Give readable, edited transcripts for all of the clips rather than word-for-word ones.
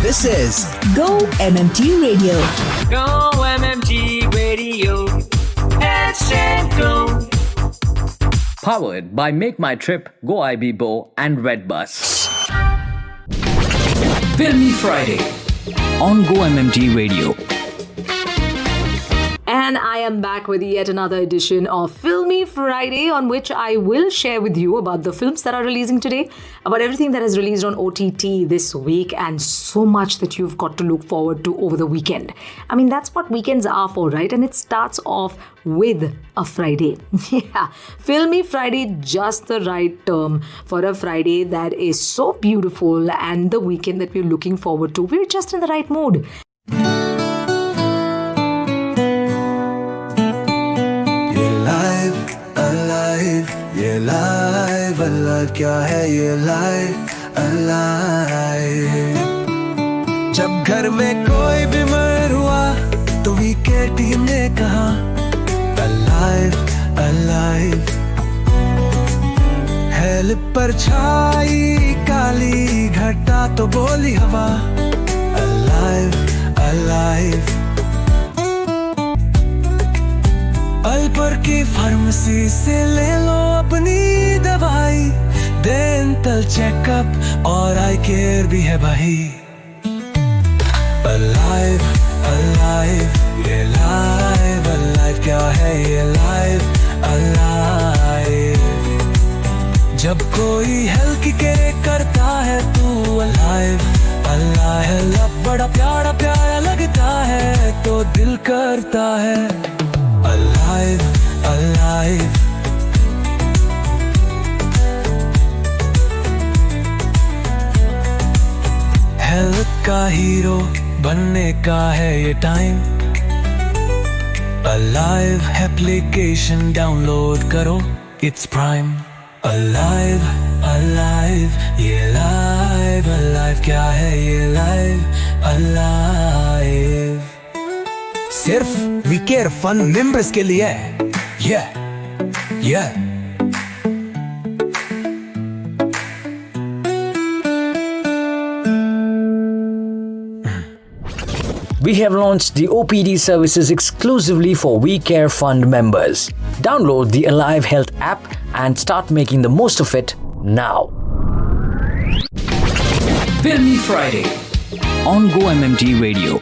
This is Go-MMT Radio. Go-MMT Radio. Let's go. Powered by Make My Trip, Go IB and Redbus. Filmy Friday on Go-MMT Radio. And I am back with yet another edition of Filmy Friday, on which I will share with you about the films that are releasing today, about everything that has released on OTT this week, and so much that you've got to look forward to over the weekend. I mean, that's what weekends are for, right? And it starts off with a Friday. Yeah, Filmy Friday, just the right term for a Friday that is so beautiful, and the weekend that we're looking forward to. We're just in the right mood. ये live alive क्या है ये live alive जब घर में कोई बीमार हुआ तो वीके टीम ने कहा अलाइव अलाइव हेल्प पर छाई काली घटा तो बोली हवा अलाइव अलाइव अल्पर की फार्मेसी से ले लो अपनी दवाई डेंटल चेकअप और आई केयर भी है भाई अलाइव अलाइव ये लाइव अलाइव क्या है ये लाइव अलाइव जब कोई हेल्थ केयर करता है तू अलाइव अलाइव बड़ा प्यारा प्यारा लगता है तो दिल करता है Alive, alive Health का हीरो बनने का है ये टाइम Alive application download करो It's Prime Alive, alive ये live, alive क्या है ये live, alive सिर्फ वी केयर फन मेंबर्स के लिए yeah We have launched the OPD services exclusively for We Care Fund members. Download the Alive Health app and start making the most of it now. Filmy Friday on Go-MMT Radio.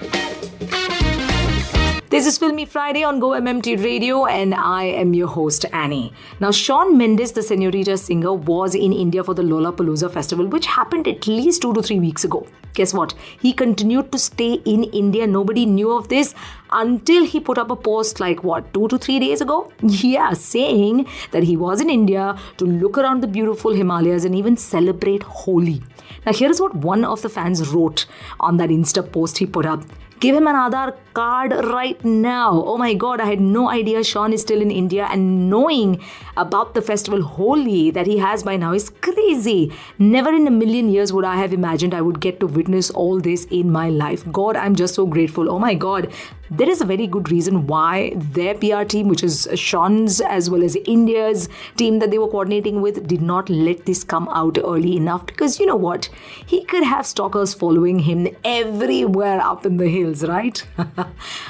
This is Filmy Friday on Go-MMT Radio, and I am your host, Annie. Now, Shawn Mendes, the Senorita singer, was in India for the Lollapalooza festival, which happened at least 2 to 3 weeks ago. Guess what? He continued to stay in India. Nobody knew of this until he put up a post 2 to 3 days ago? Yeah, saying that he was in India to look around the beautiful Himalayas and even celebrate Holi. Now, here is what one of the fans wrote on that Insta post he put up. Give him an Aadhaar card right now. Oh my God, I had no idea Shawn is still in India, and knowing about the festival Holi that he has by now is crazy. Never in a million years would I have imagined I would get to witness all this in my life. God, I'm just so grateful. Oh my God. There is a very good reason why their PR team, which is Shawn's as well as India's team that they were coordinating with, did not let this come out early enough, because you know what? He could have stalkers following him everywhere up in the hills, right?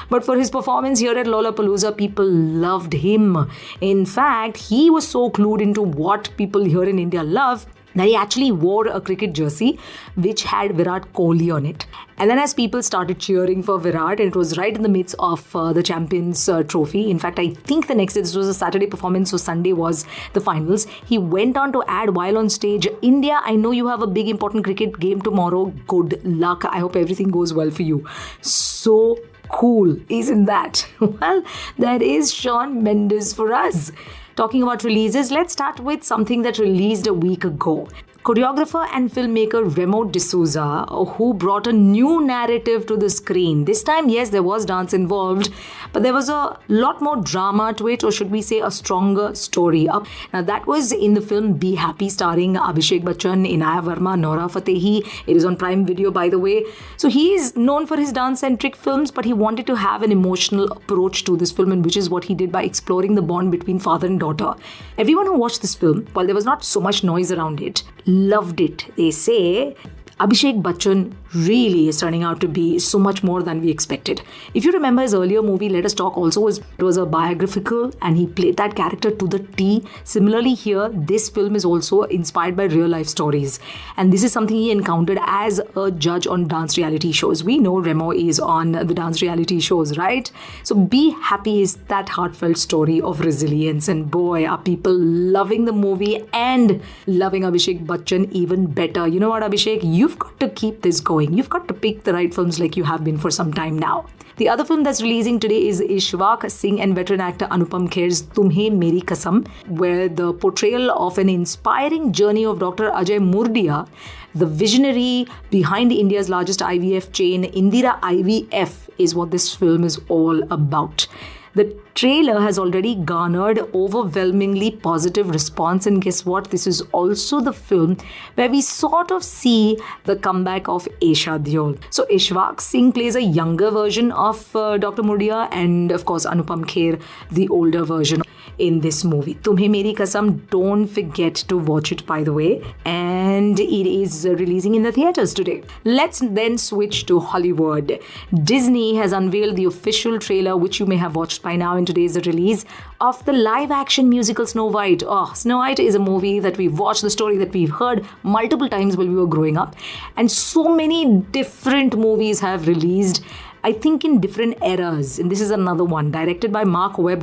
But for his performance here at Lollapalooza, people loved him. In fact, he was so clued into what people here in India love that he actually wore a cricket jersey which had Virat Kohli on it. And then as people started cheering for Virat, and it was right in the midst of the Champions Trophy. In fact, I think the next day, this was a Saturday performance, so Sunday was the finals. He went on to add while on stage, India, I know you have a big important cricket game tomorrow. Good luck. I hope everything goes well for you. So cool, isn't that? Well, that is Shawn Mendes for us. Talking about releases, let's start with something that released a week ago. Choreographer and filmmaker Remo D'Souza, who brought a new narrative to the screen. This time, yes, there was dance involved, but there was a lot more drama to it, or should we say a stronger story. Now, that was in the film Be Happy, starring Abhishek Bachchan, Inaya Verma, Nora Fatehi. It is on Prime Video, by the way. So he is known for his dance-centric films, but he wanted to have an emotional approach to this film, and which is what he did by exploring the bond between father and daughter. Everyone who watched this film, while there was not so much noise around it, loved it. They say Abhishek Bachchan really is turning out to be so much more than we expected. If you remember his earlier movie, Let Us Talk, also it was a biographical and he played that character to the T. Similarly here, this film is also inspired by real life stories. And this is something he encountered as a judge on dance reality shows. We know Remo is on the dance reality shows, right? So Be Happy is that heartfelt story of resilience. And boy, are people loving the movie and loving Abhishek Bachchan even better. You know what, Abhishek? You've got to keep this going. You've got to pick the right films like you have been for some time now. The other film that's releasing today is Ishwak Singh and veteran actor Anupam Kher's Tumhe Meri Kasam, where the portrayal of an inspiring journey of Dr. Ajay Murdia, the visionary behind India's largest IVF chain, Indira IVF, is what this film is all about. The trailer has already garnered overwhelmingly positive response, and guess what? This is also the film where we sort of see the comeback of Esha Deol. So Ishwak Singh plays a younger version of Dr. Murdia, and of course Anupam Kher, the older version in this movie. Tumhe Meri Kasam, don't forget to watch it, by the way, and it is releasing in the theaters today. Let's then switch to Hollywood. Disney has unveiled the official trailer, which you may have watched by now in today's release, of the live-action musical Snow White. Oh, Snow White is a movie that we've watched, the story that we've heard multiple times while we were growing up, and so many different movies have released, I think in different eras, and this is another one, directed by Mark Webb,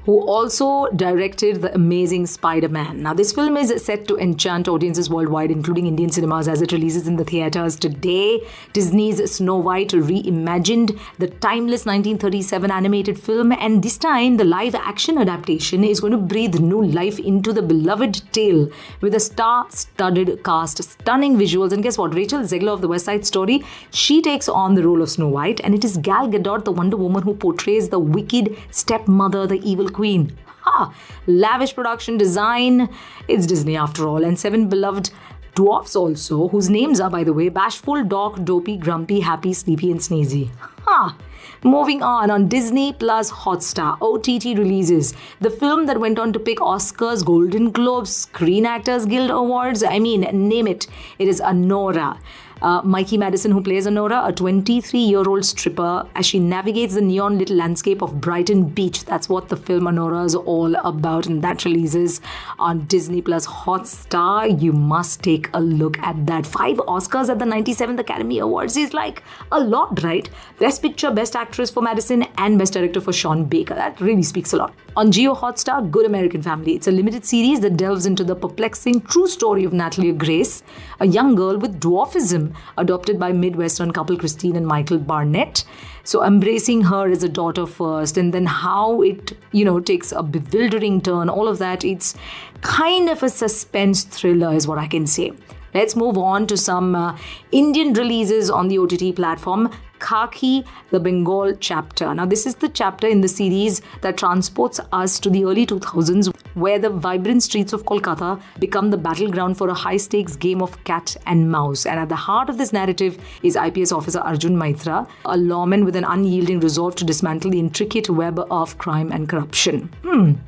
who also directed the amazing Spider-Man. Now, this film is set to enchant audiences worldwide, including Indian cinemas, as it releases in the theaters today. Disney's Snow White reimagined the timeless 1937 animated film, and this time the live-action adaptation is going to breathe new life into the beloved tale with a star-studded cast, stunning visuals, and guess what? Rachel Zegler of the West Side Story, she takes on the role of Snow White, and it is Gal Gadot, the Wonder Woman, who portrays the wicked stepmother, the evil queen. Lavish production design. It's Disney after all. And 7 beloved dwarfs also, whose names are, by the way, Bashful, Doc, Dopey, Grumpy, Happy, Sleepy, and Sneezy. Moving on Disney Plus Hotstar, OTT releases the film that went on to pick Oscars, Golden Globes, Screen Actors Guild Awards, I mean, name it. It is Anora. Mikey Madison, who plays Anora, a 23-year-old stripper, as she navigates the neon-lit landscape of Brighton Beach. That's what the film Anora is all about, and that releases on Disney Plus Hotstar. You must take a look at that. 5 Oscars at the 97th Academy Awards is like a lot, right? Best Picture, Best Actress for Madison, and Best Director for Sean Baker. That really speaks a lot. On Geo Hotstar, Good American Family. It's a limited series that delves into the perplexing true story of Natalie Grace, a young girl with dwarfism adopted by Midwestern couple Christine and Michael Barnett. So embracing her as a daughter first, and then how it, takes a bewildering turn, all of that. It's kind of a suspense thriller is what I can say. Let's move on to some Indian releases on the OTT platform. Khaki, the Bengal chapter. Now, this is the chapter in the series that transports us to the early 2000s, where the vibrant streets of Kolkata become the battleground for a high-stakes game of cat and mouse. And at the heart of this narrative is IPS officer Arjun Maitra, a lawman with an unyielding resolve to dismantle the intricate web of crime and corruption.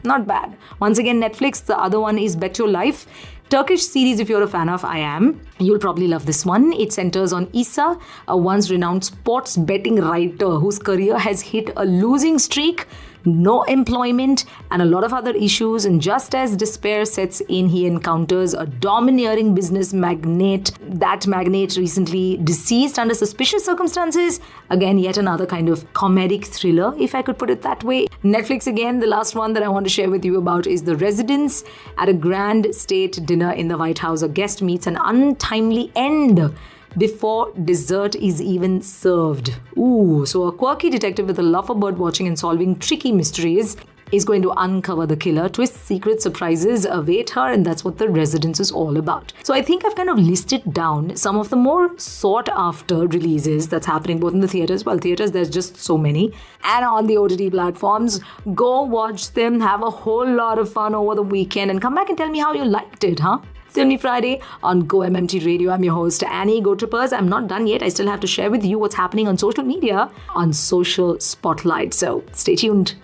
Not bad. Once again, Netflix. The other one is Bet Your Life. Turkish series, if you're a fan of, I am. You'll probably love this one. It centers on Isa, a once renowned sports betting writer whose career has hit a losing streak, no employment, and a lot of other issues. And just as despair sets in, he encounters a domineering business magnate. That magnate recently deceased under suspicious circumstances. Again, yet another kind of comedic thriller, if I could put it that way. Netflix again, the last one that I want to share with you about is The Residence. At a grand state dinner in the White House, a guest meets an untimely end before dessert is even served. So a quirky detective with a love for bird watching and solving tricky mysteries is going to uncover the killer. Twists, secret surprises await her, and that's what The Residence is all about. So I think I've kind of listed down some of the more sought after releases that's happening both in the theaters. Well, theaters, there's just so many. And on the OTT platforms. Go watch them, have a whole lot of fun over the weekend, and come back and tell me how you liked it, Filmy Friday on GO-MMT Radio. I'm your host, Annie. Go Trippers. I'm not done yet. I still have to share with you what's happening on social media on Social Spotlight. So stay tuned.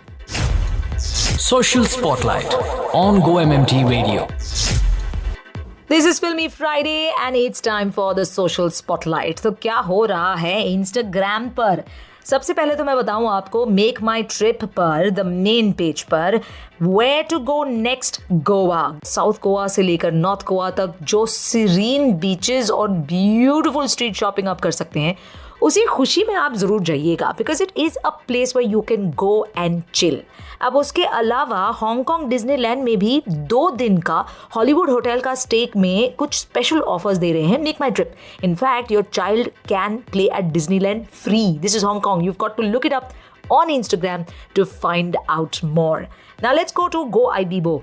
Social Spotlight on GO-MMT Radio. This is Filmy Friday and it's time for the social spotlight. तो क्या हो रहा है Instagram पर? सबसे पहले तो मैं बताऊं आपको मेक माई ट्रिप पर द मेन पेज पर where to go next Goa, south Goa से लेकर नॉर्थ गोवा तक जो सीरीन बीचेस और ब्यूटीफुल स्ट्रीट शॉपिंग आप कर सकते हैं, उसी खुशी में आप ज़रूर जाइएगा because it is a place way you can go and chill. अब उसके अलावा हांगकांग डिज्नीलैंड में भी 2 दिन का हॉलीवुड होटल का स्टेक में कुछ स्पेशल ऑफर्स दे रहे हैं make My trip. In fact your child can play at Disneyland free. This is Hong Kong. You've got to look it up on Instagram to find out more. Now let's go to Go-IBIBO.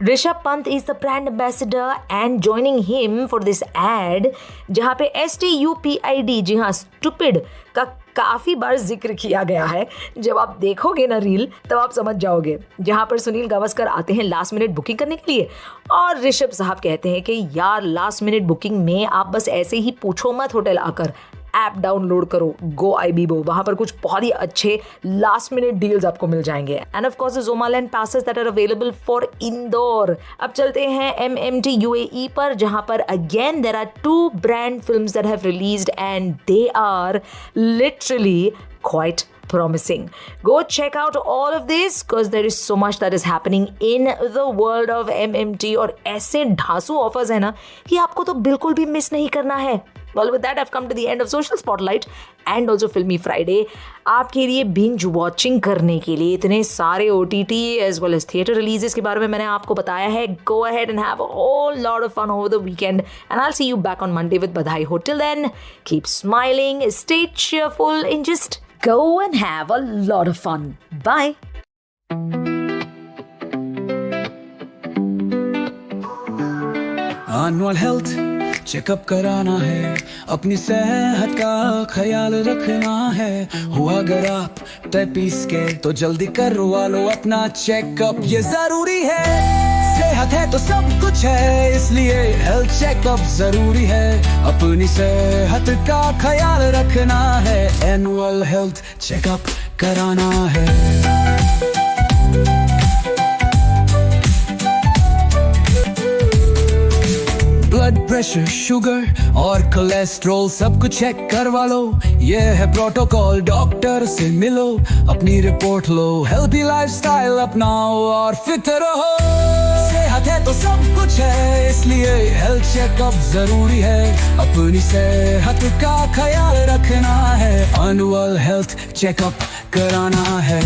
Rishabh Pant is the brand ambassador and joining him for this ad जहाँ पे STUPID, जी हाँ stupid का काफ़ी बार जिक्र किया गया है. जब आप देखोगे ना रील तब आप समझ जाओगे. जहाँ पर सुनील गावस्कर आते हैं लास्ट मिनट बुकिंग करने के लिए और ऋषभ साहब कहते हैं कि यार लास्ट मिनट बुकिंग में आप बस ऐसे ही पूछो मत होटल आकर, ऐप डाउनलोड करो Go-IBIBO. वहाँ पर कुछ बहुत ही अच्छे लास्ट मिनट डील्स आपको मिल जाएंगे. And of course Zomaland passes that are available for Indore. अब चलते हैं MMT UAE पर जहाँ पर again there are 2 brand films that have released and they are literally quite promising. Go check out all of this because there is so much that is happening in the world of MMT और ऐसे ढांसू offers है ना कि आपको तो बिल्कुल भी miss नहीं करना है. Well, with that, I've come to the end of Social Spotlight and also Filmy Friday. आपके लिए binge watching करने के लिए इतने सारे OTT as well as theatre releases के बारे में मैंने आपको बताया है. Go ahead and have a whole lot of fun over the weekend and I'll see you back on Monday with Badhai Ho. Till then, keep smiling, stay cheerful and just go and have a lot of fun. Bye. Annual health checkup कराना है, अपनी सेहत का ख्याल रखना है. हुआ अगर आप 33 के तो जल्दी करवा लो अपना चेकअप, ये जरूरी है. सेहत है तो सब कुछ है, इसलिए हेल्थ चेकअप जरूरी है. अपनी सेहत का ख्याल रखना है, एनुअल हेल्थ चेकअप कराना है. ब्लड प्रेशर, शुगर और कोलेस्ट्रॉल सब कुछ चेक करवा लो. ये है प्रोटोकॉल, डॉक्टर से मिलो, अपनी रिपोर्ट लो. हेल्दी लाइफस्टाइल अपनाओ और फिट रहो. सेहत है तो सब कुछ है, इसलिए हेल्थ चेकअप जरूरी है. अपनी सेहत का ख्याल रखना है, एनुअल हेल्थ चेकअप कराना है.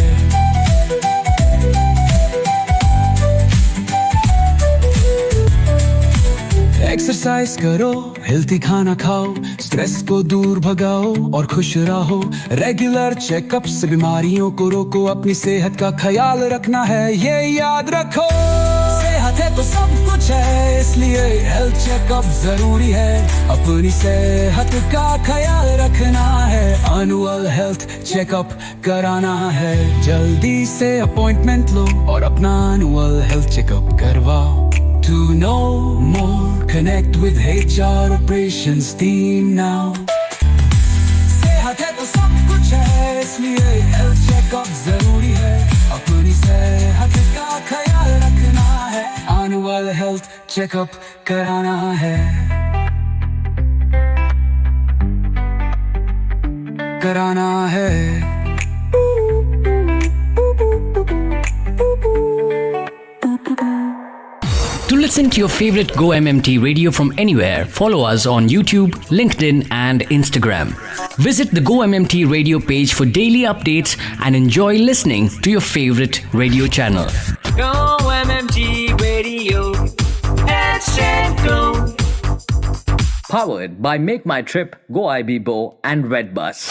एक्सरसाइज करो, हेल्थी खाना खाओ, स्ट्रेस को दूर भगाओ और खुश रहो. रेगुलर चेकअप से बीमारियों को रोको, अपनी सेहत का ख्याल रखना है, ये याद रखो. सेहत है तो सब कुछ है, इसलिए हेल्थ चेकअप जरूरी है. अपनी सेहत का ख्याल रखना है, एनुअल हेल्थ चेकअप कराना है. जल्दी से अपॉइंटमेंट लो और अपना एनुअल हेल्थ चेकअप करवाओ. To know more, connect with HR operations team now. सेहत है तो सब कुछ है, इसलिए हेल्थ चेकअप जरूरी है. अपनी सेहत का ख्याल रखना है, एनुअल हेल्थ चेकअप कराना है. कराना है. To listen to your favorite Go-MMT radio from anywhere, follow us on YouTube, LinkedIn and Instagram. Visit the Go-MMT radio page for daily updates and enjoy listening to your favorite radio channel. Go-MMT Radio. Let's go. Powered by Make My Trip, Go-IBIBO and Redbus.